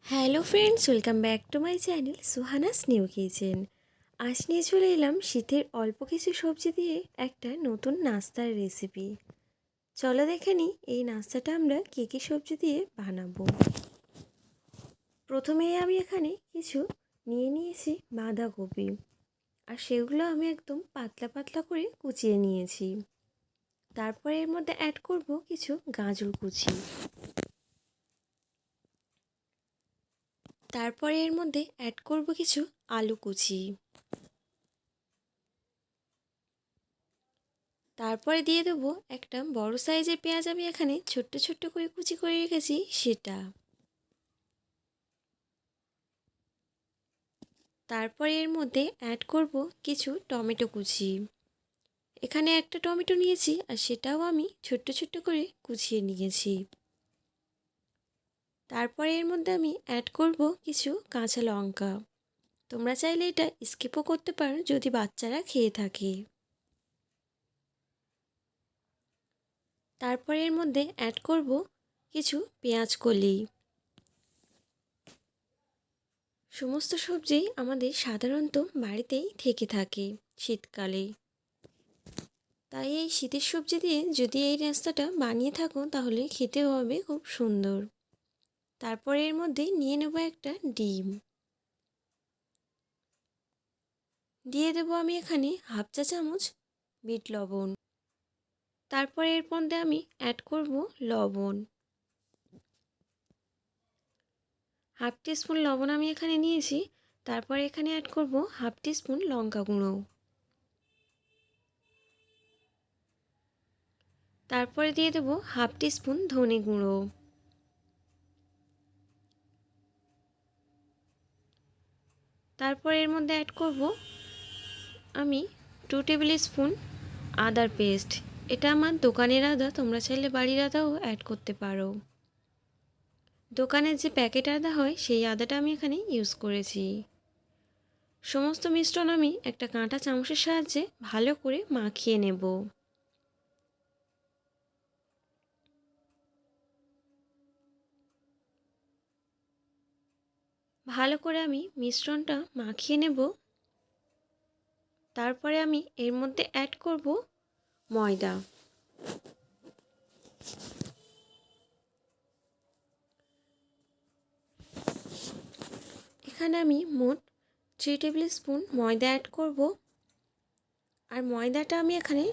Hello friends, welcome back to my channel Suhana's new kitchen. আজ নিয়ে চলে এলাম শীতের অল্প কিছু সবজি দিয়ে একটা নতুন নাস্তার রেসিপি। চলো দেখে নিই এই নাস্তাটা আমরা কী কী সবজি দিয়ে বানাবো। প্রথমে আমি এখানে কিছু নিয়ে নিয়েছি বাঁধাকপি, আর সেগুলো আমি একদম পাতলা পাতলা করে কুচিয়ে নিয়েছি। তারপরে এর মধ্যে অ্যাড করব কিছু গাজর কুচি। তারপরে এর মধ্যে অ্যাড করব কিছু আলু কুচি। তারপরে দিয়ে দেবো একটা বড় সাইজের পেঁয়াজ, আমি এখানে ছোট্ট ছোট্ট করে কুচি করে রেখেছি সেটা। তারপরে এর মধ্যে অ্যাড করব কিছু টমেটো কুচি। এখানে একটা টমেটো নিয়েছি আর সেটাও আমি ছোট্ট ছোট্ট করে কুচিয়ে নিয়েছি। তারপরে এর মধ্যে আমি অ্যাড করব কিছু কাঁচা লঙ্কা। তোমরা চাইলে এটা স্কিপও করতে পারো যদি বাচ্চারা খেয়ে থাকে। তারপরে এর মধ্যে অ্যাড করব কিছু পেঁয়াজ কলি। সমস্ত সবজি আমাদের সাধারণত বাড়িতেই থেকে থাকে শীতকালে, তাই এই শীতের সবজি দিয়ে যদি এই নাস্তাটা বানিয়ে থাকো তাহলে খেতেও হবে খুব সুন্দর। তারপরে এর মধ্যে নিয়ে নেব একটা ডিম, দিয়ে দেবো আমি এখানে হাফ চা চামচ বিট লবণ। তারপরে এর মধ্যে আমি অ্যাড করব লবণ, হাফ টিস্পুন লবণ আমি এখানে নিয়েছি। তারপরে এখানে অ্যাড করব হাফ টিস্পুন লঙ্কা গুঁড়ো। তারপরে দিয়ে দেবো হাফ টিস্পুন ধনে গুঁড়ো। তারপর এর মধ্যে অ্যাড করব আমি 2 টেবিল স্পুন আদার পেস্ট। এটা আমার দোকানের আদা, তোমরা চাইলে বাড়ির আদাও অ্যাড করতে পারো। দোকানের যে প্যাকেট আদা হয় সেই আদাটা আমি এখানে ইউজ করেছি। সমস্ত মিশ্রণ আমি একটা কাঁটা চামচের সাহায্যে ভালো করে মাখিয়ে নেব। ভালো করে আমি মিশ্রণটা মাখিয়ে নেব। তারপরে আমি এর মধ্যে অ্যাড করব ময়দা। এখানে আমি মোট 3 টেবিল স্পুন ময়দা অ্যাড করব। আর ময়দাটা আমি এখানে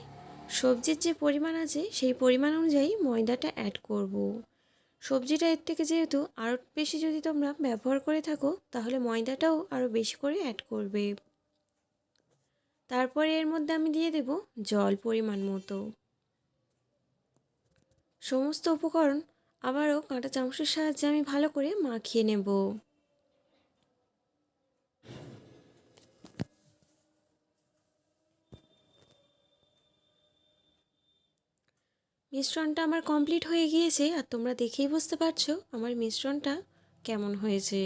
সবজির যে পরিমাণ আছে সেই পরিমাণ অনুযায়ী ময়দাটা অ্যাড করব। সবজিটা এর থেকে যেহেতু আরও বেশি যদি তোমরা ব্যবহার করে থাকো তাহলে ময়দাটাও আরও বেশি করে অ্যাড করবে। তারপরে এর মধ্যে আমি দিয়ে দেব জল পরিমাণ মতো। সমস্ত উপকরণ আবারও কাঁটা চামচের সাহায্যে আমি ভালো করে মাখিয়ে নেব। মিশ্রণটা আমার কমপ্লিট হয়ে গিয়েছে, আর তোমরা দেখেই বুঝতে পারছো আমার মিশ্রণটা কেমন হয়েছে।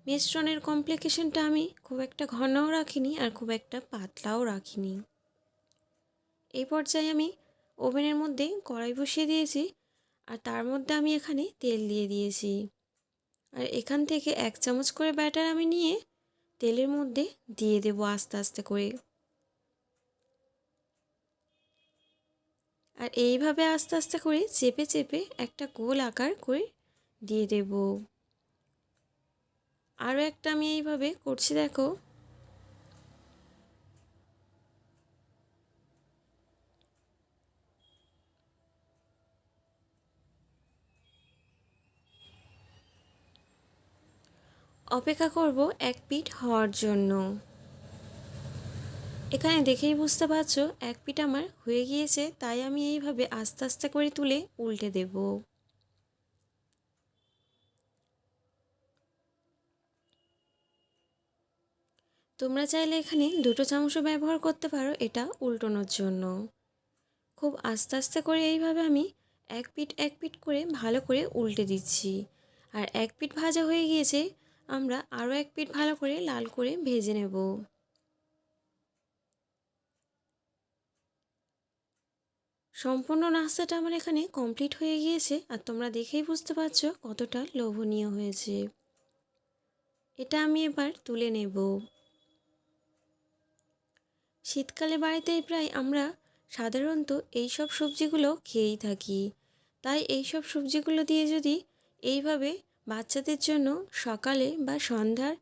মিশ্রণের কমপ্লিকেশনটা আমি খুব একটা ঘনও রাখিনি আর খুব একটা পাতলাও রাখিনি। এই পর্যায়ে আমি ওভেনের মধ্যে কড়াই বসিয়ে দিয়েছি, আর তার মধ্যে আমি এখানে তেল দিয়ে দিয়েছি। আর এখান থেকে 1 চামচ করে ব্যাটার আমি নিয়ে তেলের মধ্যে দিয়ে দেব আস্তে আস্তে করে। আর এইভাবে আস্তে আস্তে করে চেপে চেপে একটা গোল আকার করে দিয়ে দেব। আরও একটা আমি এইভাবে করছি, দেখো। অপেক্ষা করব এক পিঠ হওয়ার জন্য। এখানে দেখেই বুঝতে পারছো এক পিঠ আমার হয়ে গিয়েছে, তাই আমি এইভাবে আস্তে আস্তে করে তুলে উল্টে দেব। তোমরা চাইলে এখানে 2 চামচও ব্যবহার করতে পারো এটা উল্টানোর জন্য। খুব আস্তে আস্তে করে এইভাবে আমি এক পিঠ করে ভালো করে উল্টে দিচ্ছি। আর এক পিঠ ভাজা হয়ে গিয়েছে, আমরা আরও এক পিঠ ভালো করে লাল করে ভেজে নেব। সম্পূর্ণ নাস্তাটা আমার এখানে কমপ্লিট হয়ে গিয়েছে, আর তোমরা দেখেই বুঝতে পারছো কতটা লোভনীয় হয়েছে। এটা আমি এবার তুলে নেব। শীতকালে বাড়িতে প্রায় আমরা সাধারণত এই সব সবজিগুলো খেয়েই থাকি। তাই এই সব সবজিগুলো দিয়ে যদি এইভাবে বাচ্চাদের জন্য সকালে বা সন্ধ্যার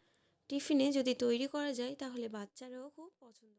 টিফিনে যদি তৈরি করা যায় তাহলে বাচ্চারাও খুব পছন্দ করে।